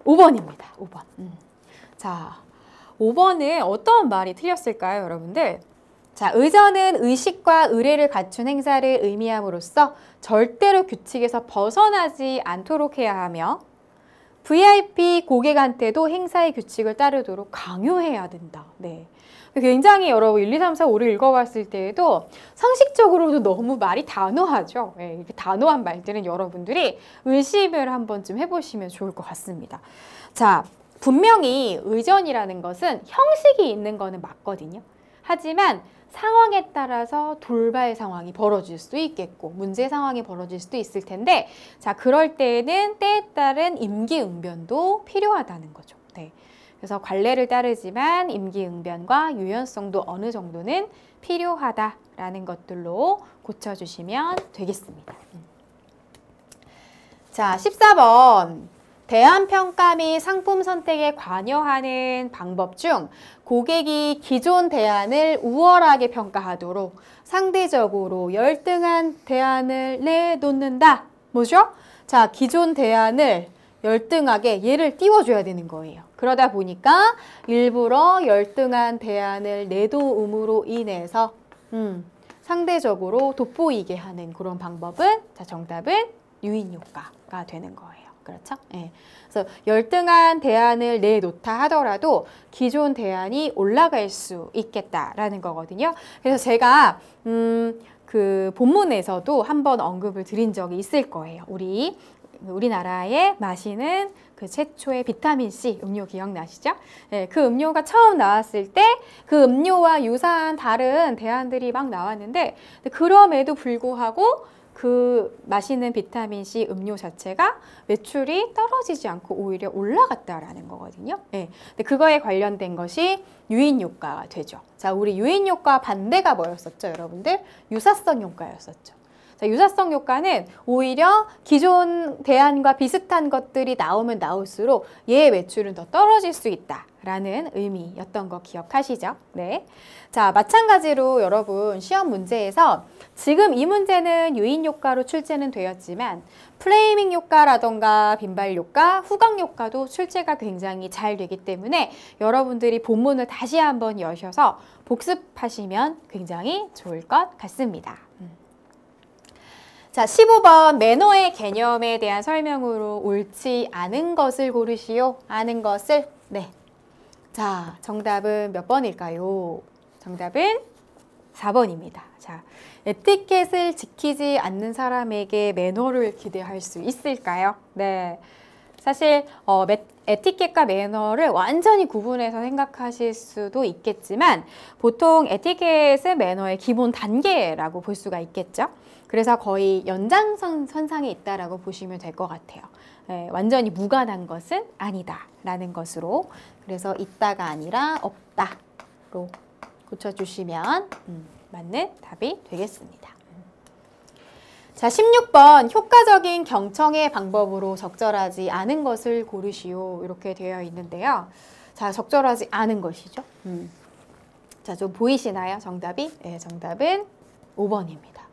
5번입니다. 5번. 자, 5번은 어떤 말이 틀렸을까요, 여러분들? 자, 의전은 의식과 의례를 갖춘 행사를 의미함으로써 절대로 규칙에서 벗어나지 않도록 해야 하며 VIP 고객한테도 행사의 규칙을 따르도록 강요해야 된다. 네. 굉장히 여러분 1, 2, 3, 4, 5를 읽어봤을 때에도 상식적으로도 너무 말이 단호하죠. 네, 이렇게 단호한 말들은 여러분들이 의심을 한 번쯤 해보시면 좋을 것 같습니다. 자, 분명히 의전이라는 것은 형식이 있는 거는 맞거든요. 하지만 상황에 따라서 돌발 상황이 벌어질 수도 있겠고 문제 상황이 벌어질 수도 있을 텐데 자, 그럴 때에는 때에 따른 임기응변도 필요하다는 거죠. 네. 그래서 관례를 따르지만 임기응변과 유연성도 어느 정도는 필요하다라는 것들로 고쳐주시면 되겠습니다. 자, 14번. 대안평가 및 상품 선택에 관여하는 방법 중 고객이 기존 대안을 우월하게 평가하도록 상대적으로 열등한 대안을 내놓는다. 뭐죠? 자, 기존 대안을 열등하게 얘를 띄워줘야 되는 거예요. 그러다 보니까 일부러 열등한 대안을 내놓음으로 인해서 상대적으로 돋보이게 하는 그런 방법은 자, 정답은 유인효과가 되는 거예요. 그렇죠? 예. 그래서 열등한 대안을 내놓다 하더라도 기존 대안이 올라갈 수 있겠다라는 거거든요. 그래서 제가 그 본문에서도 한번 언급을 드린 적이 있을 거예요. 우리나라에 마시는 그 최초의 비타민C 음료 기억나시죠? 네, 그 음료가 처음 나왔을 때 그 음료와 유사한 다른 대안들이 막 나왔는데 그럼에도 불구하고 그 마시는 비타민C 음료 자체가 매출이 떨어지지 않고 오히려 올라갔다라는 거거든요. 네. 근데 그거에 관련된 것이 유인효과가 되죠. 자, 우리 유인효과 반대가 뭐였었죠, 여러분들? 유사성 효과였었죠. 자, 유사성 효과는 오히려 기존 대안과 비슷한 것들이 나오면 나올수록 얘의 매출은 더 떨어질 수 있다라는 의미였던 거 기억하시죠? 네. 자, 마찬가지로 여러분 시험 문제에서 지금 이 문제는 유인 효과로 출제는 되었지만 프레이밍 효과라던가 빈발 효과, 후광 효과도 출제가 굉장히 잘 되기 때문에 여러분들이 본문을 다시 한번 여셔서 복습하시면 굉장히 좋을 것 같습니다. 자, 15번 매너의 개념에 대한 설명으로 옳지 않은 것을 고르시오. 아는 것을. 네. 자, 정답은 몇 번일까요? 정답은 4번입니다. 자, 에티켓을 지키지 않는 사람에게 매너를 기대할 수 있을까요? 네. 사실 에티켓과 매너를 완전히 구분해서 생각하실 수도 있겠지만 보통 에티켓은 매너의 기본 단계라고 볼 수가 있겠죠. 그래서 거의 연장선상에 있다라고 보시면 될 것 같아요. 네, 완전히 무관한 것은 아니다라는 것으로 그래서 있다가 아니라 없다로 고쳐주시면 맞는 답이 되겠습니다. 자, 16번 효과적인 경청의 방법으로 적절하지 않은 것을 고르시오. 이렇게 되어 있는데요. 자, 적절하지 않은 것이죠. 자, 좀 보이시나요? 정답이? 네, 정답은 5번입니다.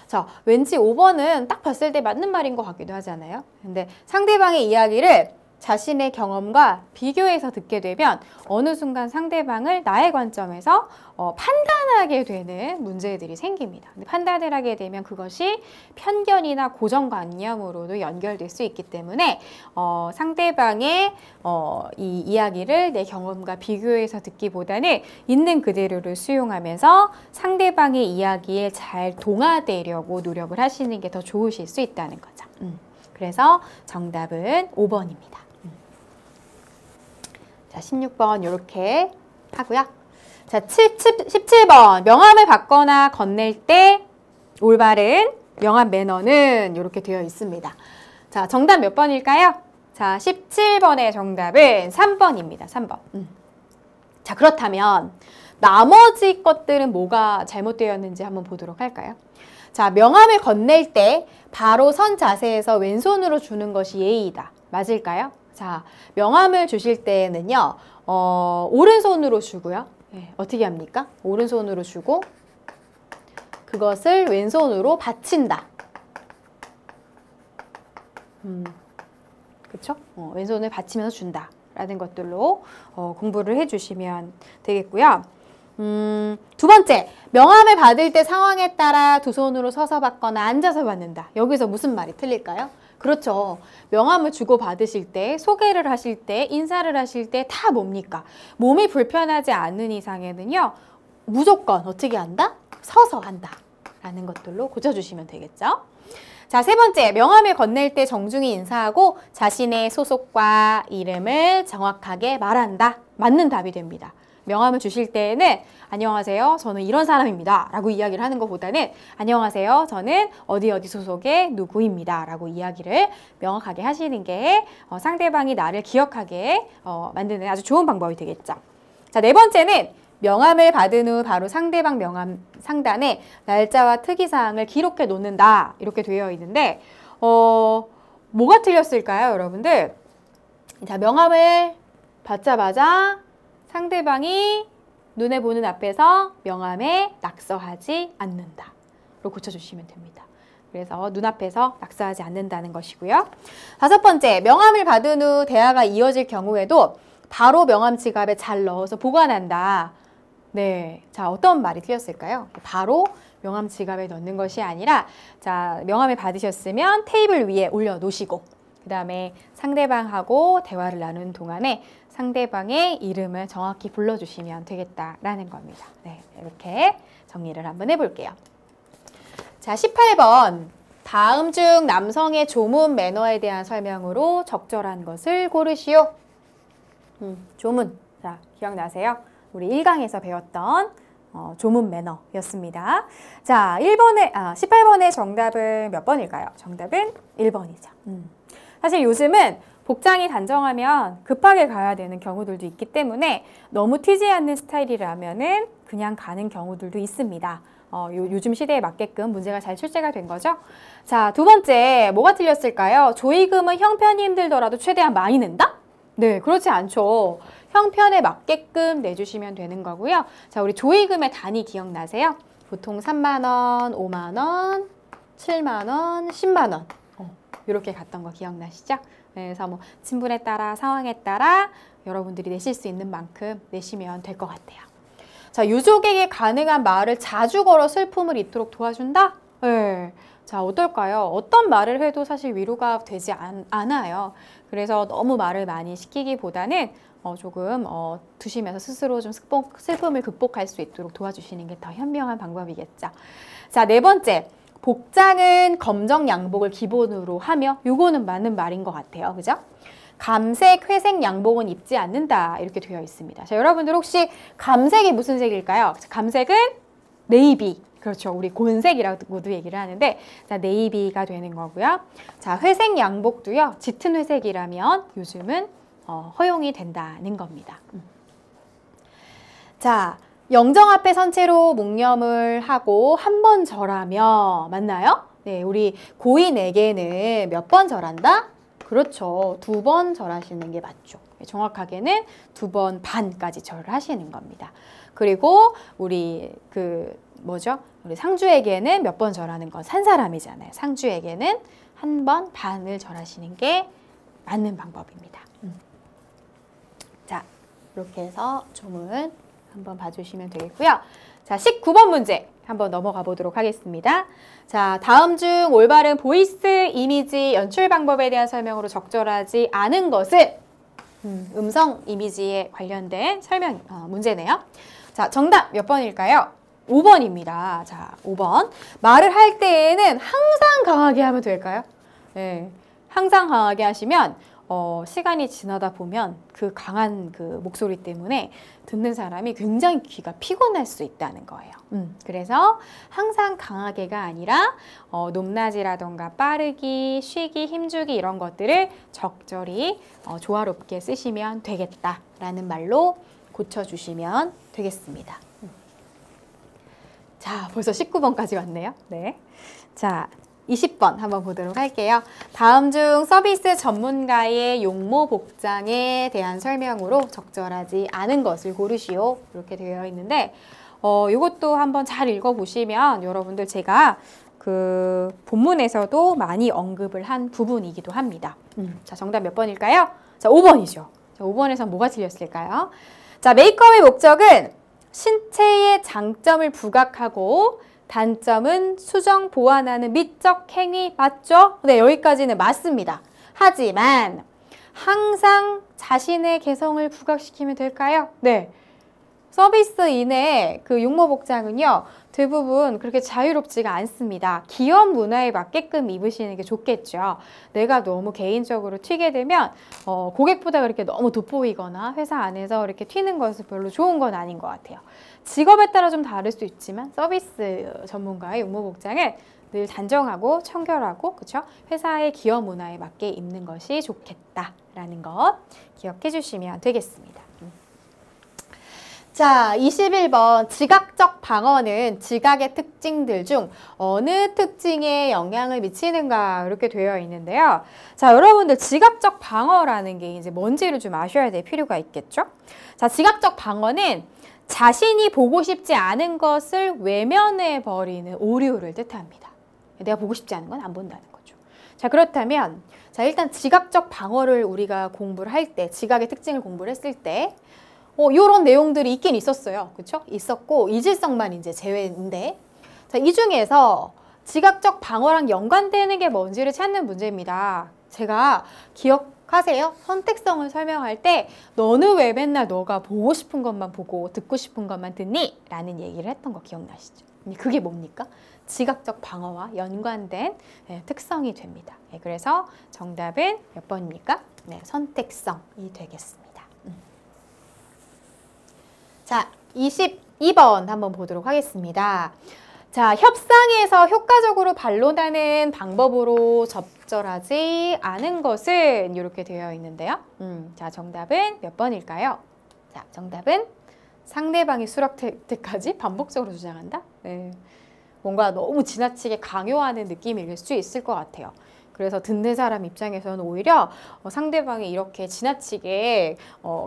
자, 왠지 5번은 딱 봤을 때 맞는 말인 것 같기도 하잖아요. 근데 상대방의 이야기를 자신의 경험과 비교해서 듣게 되면 어느 순간 상대방을 나의 관점에서 판단하게 되는 문제들이 생깁니다. 근데 판단을 하게 되면 그것이 편견이나 고정관념으로도 연결될 수 있기 때문에 상대방의 이 이야기를 내 경험과 비교해서 듣기보다는 있는 그대로를 수용하면서 상대방의 이야기에 잘 동화되려고 노력을 하시는 게 더 좋으실 수 있다는 거죠. 그래서 정답은 5번입니다. 자, 16번 이렇게 하고요. 자, 17번 명함을 받거나 건넬 때 올바른 명함 매너는 이렇게 되어 있습니다. 자, 정답 몇 번일까요? 자, 17번의 정답은 3번입니다. 3번. 자, 그렇다면 나머지 것들은 뭐가 잘못되었는지 한번 보도록 할까요? 자, 명함을 건넬 때 바로 선 자세에서 왼손으로 주는 것이 예의이다. 맞을까요? 자, 명함을 주실 때에는요, 오른손으로 주고요. 네, 어떻게 합니까? 오른손으로 주고 그것을 왼손으로 받친다. 그쵸? 왼손을 받치면서 준다 라는 것들로 공부를 해주시면 되겠고요. 두 번째, 명함을 받을 때 상황에 따라 두 손으로 서서 받거나 앉아서 받는다. 여기서 무슨 말이 틀릴까요? 그렇죠. 명함을 주고 받으실 때, 소개를 하실 때, 인사를 하실 때 다 뭡니까? 몸이 불편하지 않는 이상에는요, 무조건 어떻게 한다? 서서 한다 라는 것들로 고쳐주시면 되겠죠. 자, 세 번째, 명함을 건넬 때 정중히 인사하고 자신의 소속과 이름을 정확하게 말한다. 맞는 답이 됩니다. 명함을 주실 때에는 안녕하세요, 저는 이런 사람입니다 라고 이야기를 하는 것보다는 안녕하세요, 저는 어디 어디 소속의 누구입니다 라고 이야기를 명확하게 하시는 게 상대방이 나를 기억하게 만드는 아주 좋은 방법이 되겠죠. 자, 네 번째는 명함을 받은 후 바로 상대방 명함 상단에 날짜와 특이사항을 기록해 놓는다 이렇게 되어 있는데 뭐가 틀렸을까요, 여러분들? 자, 명함을 받자마자 상대방이 눈에 보는 앞에서 명함에 낙서하지 않는다. 로 고쳐주시면 됩니다. 그래서 눈앞에서 낙서하지 않는다는 것이고요. 다섯 번째, 명함을 받은 후 대화가 이어질 경우에도 바로 명함 지갑에 잘 넣어서 보관한다. 네, 자, 어떤 말이 틀렸을까요? 바로 명함 지갑에 넣는 것이 아니라 자, 명함을 받으셨으면 테이블 위에 올려놓으시고 그 다음에 상대방하고 대화를 나누는 동안에 상대방의 이름을 정확히 불러주시면 되겠다라는 겁니다. 네, 이렇게 정리를 한번 해볼게요. 자, 18번. 다음 중 남성의 조문 매너에 대한 설명으로 적절한 것을 고르시오. 조문. 자, 기억나세요? 우리 1강에서 배웠던 조문 매너였습니다. 자, 18번의 정답은 몇 번일까요? 정답은 1번이죠. 사실 요즘은 복장이 단정하면 급하게 가야 되는 경우들도 있기 때문에 너무 튀지 않는 스타일이라면은 그냥 가는 경우들도 있습니다. 요즘 시대에 맞게끔 문제가 잘 출제가 된 거죠. 자, 두 번째, 뭐가 틀렸을까요? 조의금은 형편이 힘들더라도 최대한 많이 낸다? 네, 그렇지 않죠. 형편에 맞게끔 내주시면 되는 거고요. 자, 우리 조의금의 단위 기억나세요? 보통 3만 원, 5만 원, 7만 원, 10만 원. 이렇게 갔던 거 기억나시죠? 그래서 뭐 친분에 따라 상황에 따라 여러분들이 내실 수 있는 만큼 내시면 될 것 같아요. 자, 유족에게 가능한 말을 자주 걸어 슬픔을 잊도록 도와준다? 네. 자, 어떨까요? 어떤 말을 해도 사실 위로가 되지 않아요. 그래서 너무 말을 많이 시키기보다는 조금 두시면서 스스로 좀 슬픔을 극복할 수 있도록 도와주시는 게 더 현명한 방법이겠죠. 자, 네 번째. 복장은 검정 양복을 기본으로 하며 요거는 맞는 말인 것 같아요. 그죠? 감색, 회색 양복은 입지 않는다. 이렇게 되어 있습니다. 자, 여러분들 혹시 감색이 무슨 색일까요? 감색은 네이비. 그렇죠. 우리 곤색이라고도 얘기를 하는데 자, 네이비가 되는 거고요. 자, 회색 양복도요. 짙은 회색이라면 요즘은 허용이 된다는 겁니다. 자, 영정 앞에 선 채로 묵념을 하고 한 번 절하며 맞나요? 네, 우리 고인에게는 몇 번 절한다? 그렇죠. 2번 절하시는 게 맞죠. 정확하게는 2번 반까지 절을 하시는 겁니다. 그리고 우리 우리 상주에게는 몇 번 절하는 건 산 사람이잖아요. 상주에게는 1번 반을 절하시는 게 맞는 방법입니다. 자, 이렇게 해서 조문 한번 봐주시면 되겠고요. 자, 19번 문제 한번 넘어가 보도록 하겠습니다. 자, 다음 중 올바른 보이스 이미지 연출 방법에 대한 설명으로 적절하지 않은 것은 음성 이미지에 관련된 설명 문제네요. 자, 정답 몇 번일까요? 5번입니다. 자, 5번. 말을 할 때에는 항상 강하게 하면 될까요? 네, 항상 강하게 하시면 시간이 지나다 보면 그 강한 그 목소리 때문에 듣는 사람이 굉장히 귀가 피곤할 수 있다는 거예요. 그래서 항상 강하게가 아니라 높낮이라던가 빠르기, 쉬기, 힘주기 이런 것들을 적절히 조화롭게 쓰시면 되겠다라는 말로 고쳐주시면 되겠습니다. 자, 벌써 19번까지 왔네요. 네. 자, 20번 한번 보도록 할게요. 다음 중 서비스 전문가의 용모 복장에 대한 설명으로 적절하지 않은 것을 고르시오. 이렇게 되어 있는데 이것도 한번 잘 읽어보시면 여러분들 제가 그 본문에서도 많이 언급을 한 부분이기도 합니다. 자, 정답 몇 번일까요? 자, 5번이죠. 자, 5번에서 뭐가 틀렸을까요? 자, 메이크업의 목적은 신체의 장점을 부각하고 단점은 수정, 보완하는 미적 행위 맞죠? 네, 여기까지는 맞습니다. 하지만 항상 자신의 개성을 부각시키면 될까요? 네. 서비스인의 그 용모 복장은요, 대부분 그렇게 자유롭지가 않습니다. 기업 문화에 맞게끔 입으시는 게 좋겠죠. 내가 너무 개인적으로 튀게 되면 고객보다 그렇게 너무 돋보이거나 회사 안에서 이렇게 튀는 것은 별로 좋은 건 아닌 것 같아요. 직업에 따라 좀 다를 수 있지만 서비스 전문가의 용모 복장은 늘 단정하고 청결하고 그렇죠? 회사의 기업 문화에 맞게 입는 것이 좋겠다라는 것 기억해 주시면 되겠습니다. 자, 21번 지각적 방어는 지각의 특징들 중 어느 특징에 영향을 미치는가 이렇게 되어 있는데요. 자, 여러분들 지각적 방어라는 게 이제 뭔지를 좀 아셔야 될 필요가 있겠죠? 자, 지각적 방어는 자신이 보고 싶지 않은 것을 외면해 버리는 오류를 뜻합니다. 내가 보고 싶지 않은 건 안 본다는 거죠. 자, 그렇다면 자, 일단 지각적 방어를 우리가 공부를 할 때, 지각의 특징을 공부를 했을 때 요런 내용들이 있긴 있었어요. 그쵸? 있었고, 이질성만 이제 제외인데. 자, 이 중에서 지각적 방어랑 연관되는 게 뭔지를 찾는 문제입니다. 제가 기억하세요? 선택성을 설명할 때, 너는 왜 맨날 너가 보고 싶은 것만 보고 듣고 싶은 것만 듣니? 라는 얘기를 했던 거 기억나시죠? 그게 뭡니까? 지각적 방어와 연관된 특성이 됩니다. 그래서 정답은 몇 번입니까? 네, 선택성이 되겠습니다. 자, 22번 한번 보도록 하겠습니다. 자, 협상에서 효과적으로 반론하는 방법으로 적절하지 않은 것은 이렇게 되어 있는데요. 자, 정답은 몇 번일까요? 자, 정답은 상대방이 수락될 때까지 반복적으로 주장한다? 네. 뭔가 너무 지나치게 강요하는 느낌일 수 있을 것 같아요. 그래서 듣는 사람 입장에서는 오히려 상대방이 이렇게 지나치게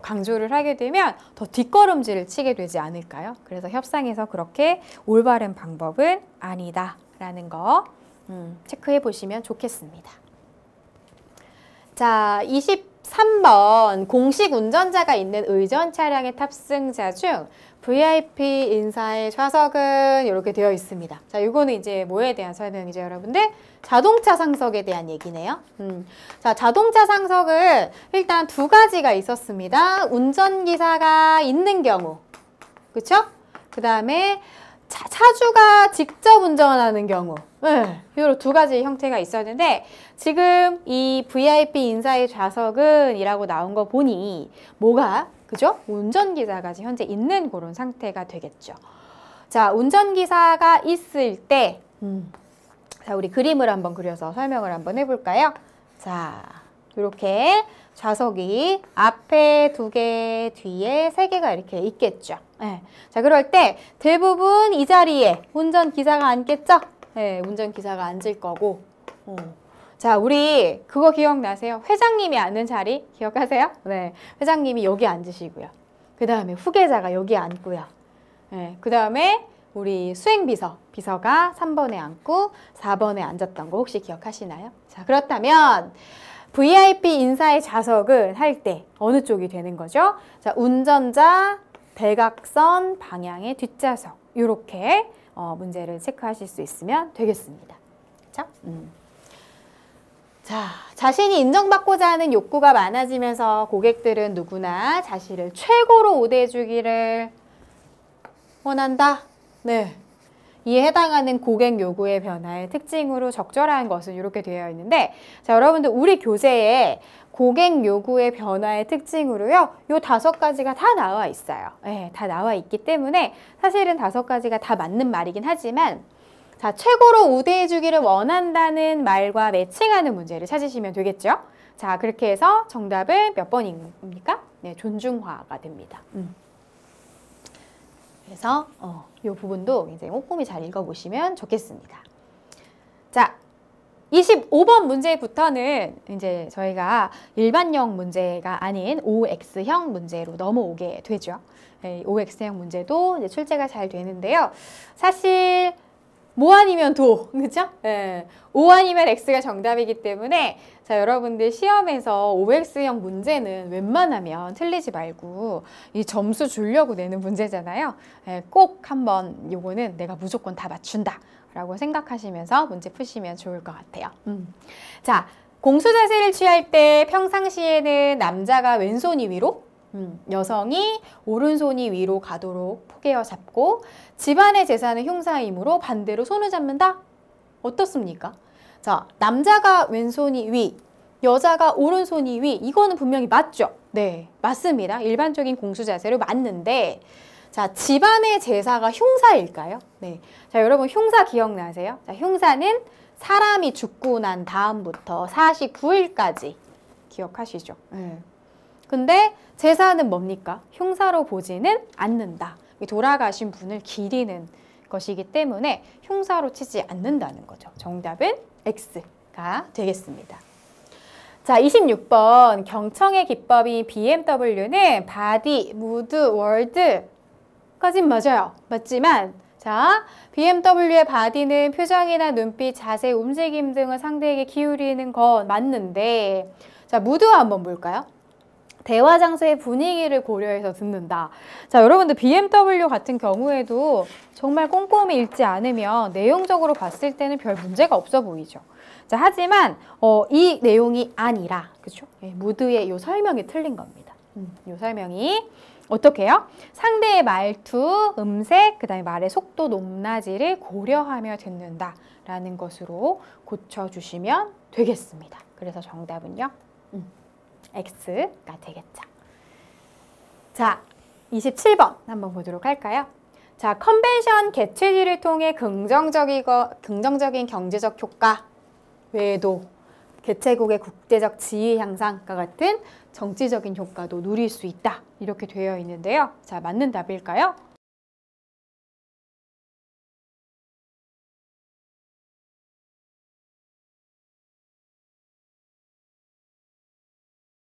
강조를 하게 되면 더 뒷걸음질을 치게 되지 않을까요? 그래서 협상에서 그렇게 올바른 방법은 아니다라는 거 체크해 보시면 좋겠습니다. 자, 23번 공식 운전자가 있는 의전 차량의 탑승자 중 VIP 인사의 좌석은 이렇게 되어 있습니다. 자, 이거는 이제 뭐에 대한 설명이죠, 여러분들? 자동차 상석에 대한 얘기네요. 자, 자동차 상석은 일단 두 가지가 있었습니다. 운전기사가 있는 경우, 그쵸? 그 다음에 차주가 직접 운전하는 경우, 네, 이런 두 가지 형태가 있었는데 지금 이 VIP 인사의 좌석은 이라고 나온 거 보니 뭐가, 그죠? 운전기사가 현재 있는 그런 상태가 되겠죠. 자, 운전기사가 있을 때 자, 우리 그림을 한번 그려서 설명을 한번 해볼까요? 자, 이렇게 좌석이 앞에 2개, 뒤에 3개가 이렇게 있겠죠. 네. 자, 그럴 때 대부분 이 자리에 운전기사가 앉겠죠? 네, 운전기사가 앉을 거고. 자, 우리 그거 기억나세요? 회장님이 앉는 자리 기억하세요? 네, 회장님이 여기 앉으시고요. 그 다음에 후계자가 여기 앉고요. 네, 그 다음에 우리 비서가 3번에 앉고 4번에 앉았던 거 혹시 기억하시나요? 자, 그렇다면 VIP 인사의 좌석은 할 때 어느 쪽이 되는 거죠? 자, 운전자 대각선 방향의 뒷좌석 이렇게 문제를 체크하실 수 있으면 되겠습니다. 그렇죠? 자, 자신이 인정받고자 하는 욕구가 많아지면서 고객들은 누구나 자신을 최고로 우대해주기를 원한다. 네. 이에 해당하는 고객 요구의 변화의 특징으로 적절한 것은 이렇게 되어 있는데, 자, 여러분들 우리 교재에 고객 요구의 변화의 특징으로요, 요 5가지가 다 나와 있어요. 네, 다 나와 있기 때문에 사실은 5가지가 다 맞는 말이긴 하지만, 자, 최고로 우대해주기를 원한다는 말과 매칭하는 문제를 찾으시면 되겠죠? 자, 그렇게 해서 정답은 몇 번입니까? 네, 존중화가 됩니다. 그래서 이 부분도 이제 꼼꼼히 잘 읽어보시면 좋겠습니다. 자, 25번 문제부터는 이제 저희가 일반형 문제가 아닌 OX형 문제로 넘어오게 되죠. 네, OX형 문제도 이제 출제가 잘 되는데요. 사실 뭐 아니면 도, 그죠? 예. O 아니면 X가 정답이기 때문에 자, 여러분들 시험에서 OX형 문제는 웬만하면 틀리지 말고 이 점수 주려고 내는 문제잖아요. 예, 꼭 한번 요거는 내가 무조건 다 맞춘다 라고 생각하시면서 문제 푸시면 좋을 것 같아요. 자, 공수 자세를 취할 때 평상시에는 남자가 왼손이 위로, 여성이 오른손이 위로 가도록 포개어 잡고 집안의 재산은 흉사이므로 반대로 손을 잡는다? 어떻습니까? 자, 남자가 왼손이 위, 여자가 오른손이 위, 이거는 분명히 맞죠? 네, 맞습니다. 일반적인 공수 자세로 맞는데 자, 집안의 제사가 흉사일까요? 네. 자, 여러분 흉사 기억나세요? 자, 흉사는 사람이 죽고 난 다음부터 49일까지 기억하시죠? 네. 근데 제사는 뭡니까? 흉사로 보지는 않는다. 돌아가신 분을 기리는 것이기 때문에 흉사로 치지 않는다는 거죠. 정답은 X가 되겠습니다. 자, 26번 경청의 기법인 BMW는 바디, 무드, 월드까진 맞아요. 맞지만 자, BMW의 바디는 표정이나 눈빛, 자세, 움직임 등을 상대에게 기울이는 건 맞는데 자, 무드 한번 볼까요? 대화 장소의 분위기를 고려해서 듣는다. 자, 여러분들 BMW 같은 경우에도 정말 꼼꼼히 읽지 않으면 내용적으로 봤을 때는 별 문제가 없어 보이죠. 자, 하지만 이 내용이 아니라 그렇죠? 예, 무드의 요 설명이 틀린 겁니다. 요 설명이 어떻게 해요? 상대의 말투, 음색, 그 다음에 말의 속도, 높낮이를 고려하며 듣는다라는 것으로 고쳐주시면 되겠습니다. 그래서 정답은요. X가 되겠죠. 자, 27번 한번 보도록 할까요? 자, 컨벤션 개최지를 통해 긍정적인 경제적 효과 외에도 개최국의 국제적 지위 향상과 같은 정치적인 효과도 누릴 수 있다. 이렇게 되어 있는데요. 자, 맞는 답일까요?